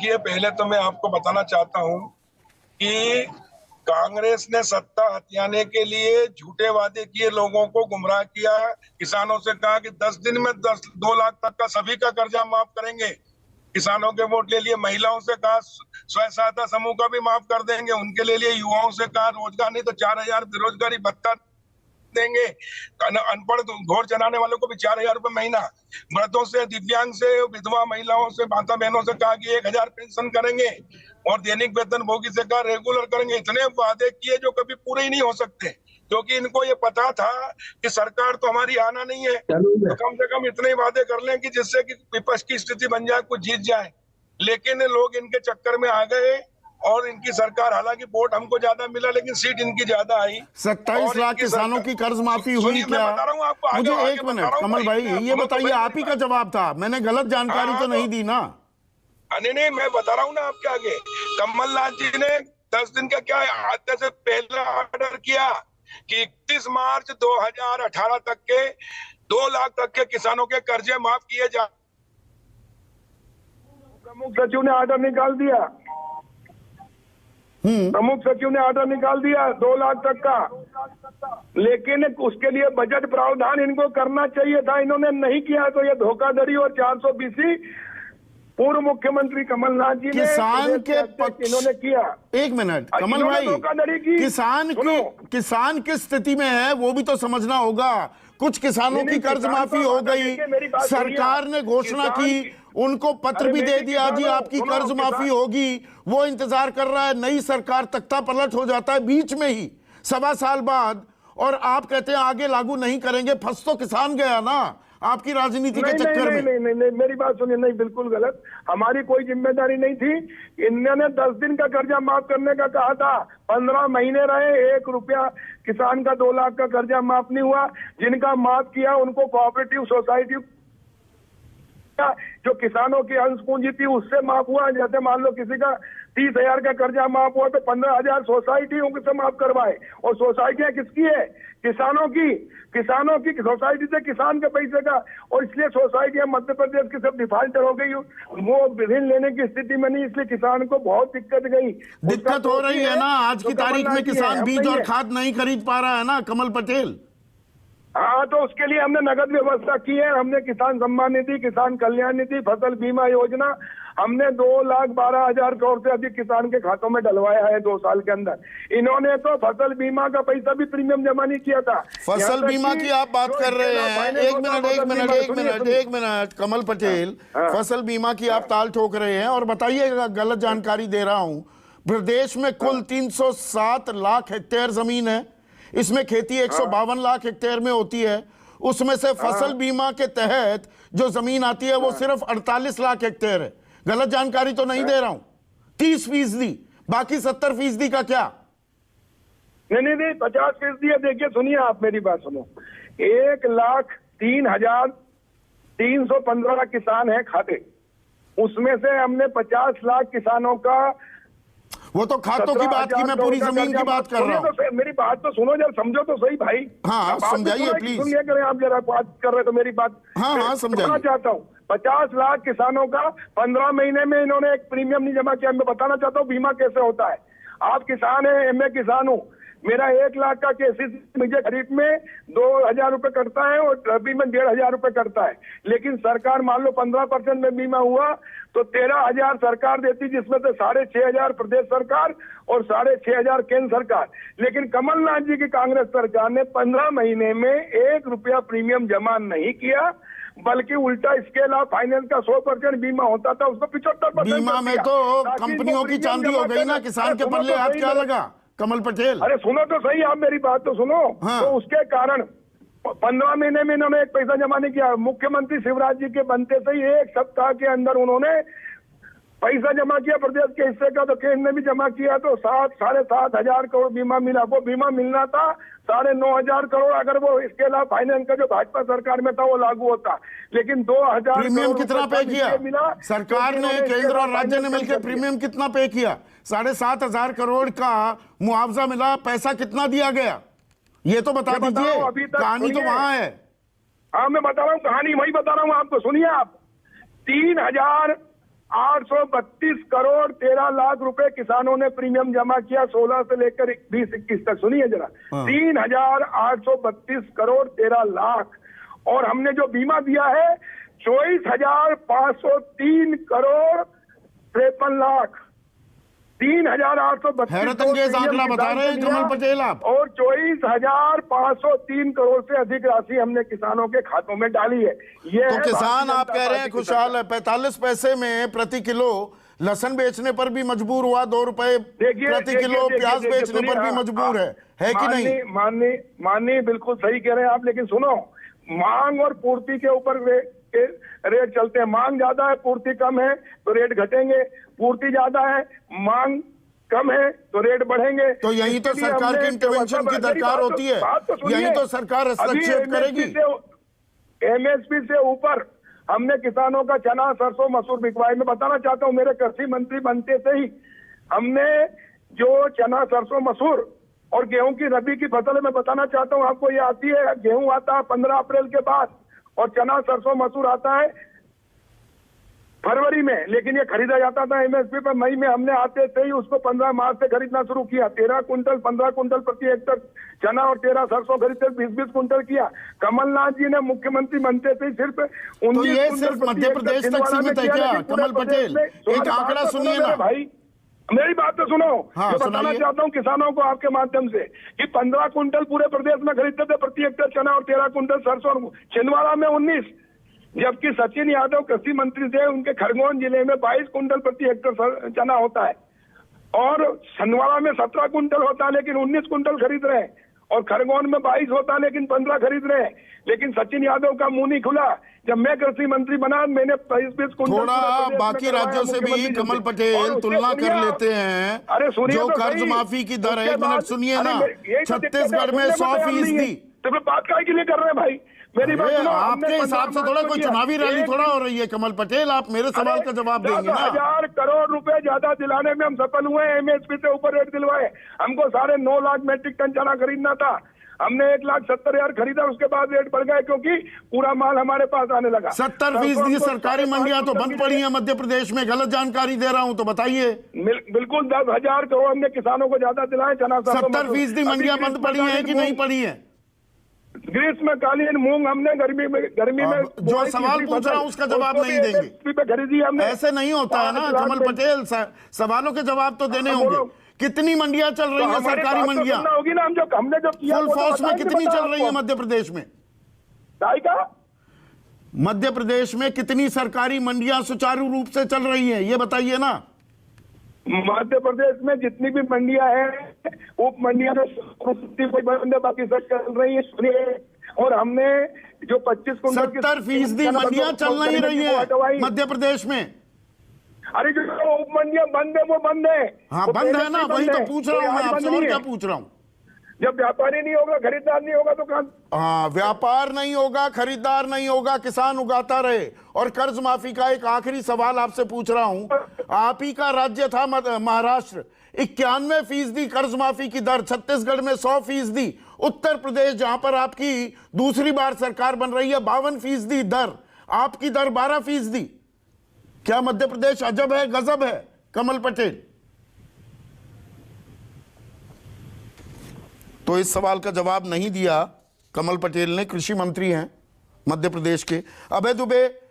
देखिए, पहले तो मैं आपको बताना चाहता हूं कि कांग्रेस ने सत्ता हथियाने के लिए झूठे वादे किए, लोगों को गुमराह किया। किसानों से कहा कि 10 दिन में 2 लाख तक का सभी का कर्जा माफ करेंगे। किसानों के वोट ले लिए। महिलाओं से कहा स्वयं सहायता समूह का भी माफ कर देंगे, उनके ले लिए। युवाओं से कहा रोजगार नहीं तो 4,000 बेरोजगारी भत्ता देंगे। अनपढ़ घोड़ चलाने वालों को भी 4,000 रुपए महीना। मर्दों से, दिव्यांग से, विधवा महिलाओं से, माता बहनों से कहा कि 1,000 पेंशन करेंगे और दैनिक वेतन भोगी से कहा रेगुलर करेंगे। इतने वादे किए जो कभी पूरे ही नहीं हो सकते, क्योंकि इनको ये पता था कि सरकार तो हमारी आना नहीं है, तो कम से कम इतने ही वादे कर लें कि जिससे कि विपक्ष की स्थिति बन जाए, कुछ जीत जाए। लेकिन लोग इनके चक्कर में आ गए और इनकी सरकार, हालांकि वोट हमको ज्यादा मिला लेकिन सीट इनकी ज्यादा आई। 27 लाख किसानों की कर्ज माफी हुई क्या? मुझे एक मिनट कमल भाई ये बताइए, आप ही का जवाब था, मैंने गलत जानकारी तो नहीं दी ना? नहीं, मैं बता रहा हूँ ना आपके आगे। कमलनाथ जी ने 10 दिन का क्या आते से पहला ऑर्डर किया कि 31 मार्च 2018 तक के 2 लाख तक के किसानों के कर्जे माफ किए जाए। प्रमुख सचिव ने ऑर्डर निकाल दिया। प्रमुख सचिव ने ऑर्डर निकाल दिया 2 लाख तक का, लेकिन उसके लिए बजट प्रावधान इनको करना चाहिए था, इन्होंने नहीं किया। तो ये धोखाधड़ी और 420 पूर्व मुख्यमंत्री कमलनाथ जी ने किसान के पक्ष इन्होंने किया। एक मिनट कमल भाई, किसान किस स्थिति में है वो भी तो समझना होगा। कुछ किसानों की कर्ज माफी हो गई, सरकार ने घोषणा की, उनको पत्र भी दे दिया जी आपकी कर्ज माफी होगी, वो इंतजार कर रहा है। नई सरकार तख्ता पलट हो जाता है बीच में ही 1.25 साल बाद, और आप कहते हैं आगे लागू नहीं करेंगे। फंस तो किसान गया ना आपकी राजनीति के चक्कर में। नहीं, मेरी बात सुनिए। नहीं, बिल्कुल गलत। हमारी कोई जिम्मेदारी नहीं थी। इन्होंने 10 दिन का कर्जा माफ करने का कहा था, 15 महीने रहे, 1 रुपया किसान का 2 लाख का कर्जा माफ नहीं हुआ। जिनका माफ किया उनको कोऑपरेटिव सोसाइटी जो किसानों की अंश पूंजी थी उससे माफ हुआ। जैसे मान लो किसी का 30,000 का कर्जा माफ हुआ तो 15,000 सोसाइटियों से माफ करवाए। और सोसाइटियां किसकी है? किसानों की सोसाइटी से किसान के पैसे का। और इसलिए सोसाइटियां मध्य प्रदेश की सब डिफाल्टर हो गई, वो ऋण लेने की स्थिति में नहीं, इसलिए किसान को बहुत दिक्कत गई। दिक्कत हो रही है ना आज की तारीख में, किसान बीज और खाद नहीं खरीद पा रहा है ना कमल पटेल। हाँ, तो उसके लिए हमने नगद व्यवस्था की है। हमने किसान सम्मान निधि, किसान कल्याण निधि, फसल बीमा योजना, हमने 2,12,000 करोड़ से अधिक किसान के खातों में डलवाया है 2 साल के अंदर। इन्होंने तो फसल बीमा का पैसा भी प्रीमियम जमा नहीं किया था। फसल बीमा की आप बात कर रहे हैं, एक मिनट कमल पटेल, फसल बीमा की आप ताल ठोक रहे हैं और बताइएगा गलत जानकारी दे रहा हूं। प्रदेश में कुल 307 लाख हेक्टेयर जमीन है, इसमें खेती 152 लाख हेक्टेयर में होती है। उसमें से फसल बीमा के तहत जो जमीन आती है वो सिर्फ 48 लाख हेक्टेयर है। गलत जानकारी तो नहीं दे रहा हूं? 30%, बाकी 70% का क्या? नहीं, 50% है। देखिए सुनिए, आप मेरी बात सुनो। 1,03,315 किसान है खाते, उसमें से हमने 50 लाख किसानों का, वो तो खातों की बात की, मैं पूरी जमीन की बात कर रहा हूँ। तो मेरी बात तो सुनो जरा, समझो तो सही भाई। हाँ समझाइए प्लीज। सुनिए करें आप, जरा बात कर रहे तो मेरी बात हाँ समझाइए चाहता हूँ। 50 लाख किसानों का 15 महीने में इन्होंने एक प्रीमियम नहीं जमा किया। मैं बताना चाहता हूँ बीमा कैसे होता है। आप किसान है, मैं किसान हूँ, मेरा 1 लाख का केसीसी मुझे खरीफ में 2,000 रुपए करता है और रबी में 1,500 रुपए करता है। लेकिन सरकार मान लो 15% में बीमा हुआ तो 13,000 सरकार देती, जिसमें से 6,500 प्रदेश सरकार और 6,500 केंद्र सरकार। लेकिन कमलनाथ जी की कांग्रेस सरकार ने 15 महीने में 1 रुपया प्रीमियम जमा नहीं किया, बल्कि उल्टा स्केल ऑफ फाइनेंस का 100% बीमा होता था, उसको 75% बीमा में तो कंपनियों की चांदी हो गई ना, किसान के पल्ले हाथ क्या लगा कमल पटेल? अरे सुनो तो सही, आप मेरी बात तो सुनो। हाँ। तो उसके कारण 15 महीने में इन्होंने एक पैसा जमा नहीं किया। मुख्यमंत्री शिवराज जी के बनते से ही 1 सप्ताह के अंदर उन्होंने पैसा जमा किया प्रदेश के हिस्से का, तो केंद्र ने भी जमा किया, तो 7,500 करोड़ बीमा मिला। वो बीमा मिलना था 9,500 करोड़, अगर वो स्केल ऑफ फाइनेंस का जो भाजपा सरकार में था वो लागू होता। लेकिन 2,000 प्रीमियम कितना पे किया सरकार ने? केंद्र और राज्य ने मिलकर प्रीमियम कितना पे किया? 7,500 करोड़ का मुआवजा मिला, पैसा कितना दिया गया ये तो बता दीजिए। कहानी तो वहां है। हाँ मैं बता रहा हूँ, कहानी वही बता रहा हूँ आपको। सुनिए आप, 832 करोड़ 13 लाख रुपए किसानों ने प्रीमियम जमा किया 16 से लेकर 20-21 तक। सुनिए जरा, 3,832 करोड़ 13 लाख। और हमने जो बीमा दिया है 24,503 करोड़ 53 लाख। 3,832 हैरत अंगेज आंकड़ा बता रहे हैं कमल पटेल आप। और 24,503 करोड़ से अधिक राशि हमने किसानों के खातों में डाली है। ये तो किसान आप कह रहे हैं खुशहाल है। 45 पैसे में प्रति किलो लहसुन बेचने पर भी मजबूर हुआ, 2 रुपए प्रति किलो प्याज बेचने पर भी मजबूर है कि नहीं? माननीय बिल्कुल सही कह रहे हैं आप, लेकिन सुनो, मांग और पूर्ति के ऊपर रेट चलते हैं। मांग ज्यादा है, पूर्ति कम है तो रेट घटेंगे, पूर्ति ज्यादा है, मांग कम है तो रेट बढ़ेंगे। तो यही तो सरकार की इंटरवेंशन की दरकार होती है, यही तो सरकार हस्तक्षेप करेगी। एमएसपी से ऊपर हमने किसानों का चना, सरसों, मसूर बिकवाए। मैं बताना चाहता हूं, मेरे कृषि मंत्री बनते से ही हमने जो चना, सरसों, मसूर और गेहूं की रबी की फसल, मैं बताना चाहता हूं आपको, ये आती है, गेहूं आता है 15 अप्रैल के बाद और चना, सरसों, मसूर आता है फरवरी में, लेकिन ये खरीदा जाता था एमएसपी पर मई में। हमने आते थे ही उसको 15 मार्च से खरीदना शुरू किया। 13 कुंटल 15 कुंटल प्रति हेक्टर चना और 13 सरसों खरीदते 20-20 कुंटल किया। कमलनाथ जी ने मुख्यमंत्री बनते थे सिर्फ 19 तो ये सिर्फ मध्य प्रदेश तक सीमित है क्या कमल पटेल? एक आंकड़ा सुनिए ना भाई, मेरी बात तो सुनो। हाँ, मैं बताना चाहता हूँ किसानों को आपके माध्यम से कि 15 कुंटल पूरे प्रदेश में खरीदते थे प्रति हेक्टर चना और 13 कुंटल सरसों। छिंदवाड़ा में 19, जबकि सचिन यादव कृषि मंत्री थे, उनके खरगोन जिले में 22 कुंटल प्रति हेक्टर चना होता है और छिंदवाड़ा में 17 कुंटल होता है लेकिन 19 कुंटल खरीद रहे हैं, और खरगोन में 22 होता है लेकिन 15 खरीद रहे हैं। लेकिन सचिन यादव का मुंह नहीं खुला। जब मैं कृषि मंत्री बना, मैंने 22 कुंटल थोड़ा बाकी राज्यों से भी कमल पटेल तुलना कर लेते हैं। अरे सुनिए, जो कर्ज माफी की दर है, 1 मिनट सुनिए ना, छत्तीसगढ़ में 100%। तो फिर बात काय के लिए कर रहे हैं भाई? मेरी बात सुनो, आपके हिसाब से थोड़ा कोई चुनावी रैली थोड़ा हो रही है कमल पटेल, आप मेरे सवाल का जवाब देंगे ना। 10,000 करोड़ रुपए ज्यादा दिलाने में हम सफल हुए। एमएसपी से ऊपर रेट दिलवाए। हमको 9.5 लाख मेट्रिक टन चना खरीदना था, हमने 1,70,000 खरीदा, उसके बाद रेट बढ़ गए क्योंकि पूरा माल हमारे पास आने लगा। 70% सरकारी मंडियां तो बंद पड़ी हैं मध्य प्रदेश में, गलत जानकारी दे रहा हूं तो बताइए। बिल्कुल 10,000 करोड़ हमने किसानों को ज्यादा दिलाए। चना 70% मंडियां बंद पड़ी हैं कि नहीं पड़ी हैं? ग्रीष्मकालीन मूंग हमने गर्मी में जो सवाल पूछ रहा हूं उसका जवाब नहीं देंगे, खरीदी हमने। ऐसे नहीं होता है ना कमल पटेल, सवालों के जवाब तो देने होंगे। कितनी मंडियां चल रही हैं सरकारी मंडियां? होगी ना, हमने जो किया फुल फोर्स में कितनी चल रही है मध्य प्रदेश में? मध्य प्रदेश में कितनी सरकारी मंडियां सुचारू रूप से चल रही हैं, ये बताइए ना। मध्य प्रदेश में जितनी भी मंडियां हैं, उप मंडियां तो बाकी सब चल रही है। सुनिए, और हमने जो 25 कुंटल 70% मंडियां चल नहीं रही है मध्य प्रदेश में। अरे जो उप मंडियां बंद है वो बंद है। हाँ बंद है ना, वही तो पूछ रहा हूँ मैं आपसे, और क्या पूछ रहा हूँ? जब व्यापारी नहीं होगा, खरीदार नहीं होगा तो कहां? हाँ, व्यापार नहीं होगा, खरीदार नहीं होगा, किसान उगाता रहे। और कर्ज माफी का एक आखिरी सवाल आपसे पूछ रहा हूं, आप ही का राज्य था महाराष्ट्र, 91% कर्ज माफी की दर, छत्तीसगढ़ में 100%, उत्तर प्रदेश जहां पर आपकी दूसरी बार सरकार बन रही है 52% दर, आपकी दर 12%। क्या मध्य प्रदेश अजब है, गजब है कमल पटेल? तो इस सवाल का जवाब नहीं दिया कमल पटेल ने, कृषि मंत्री हैं मध्य प्रदेश के। अभय दुबे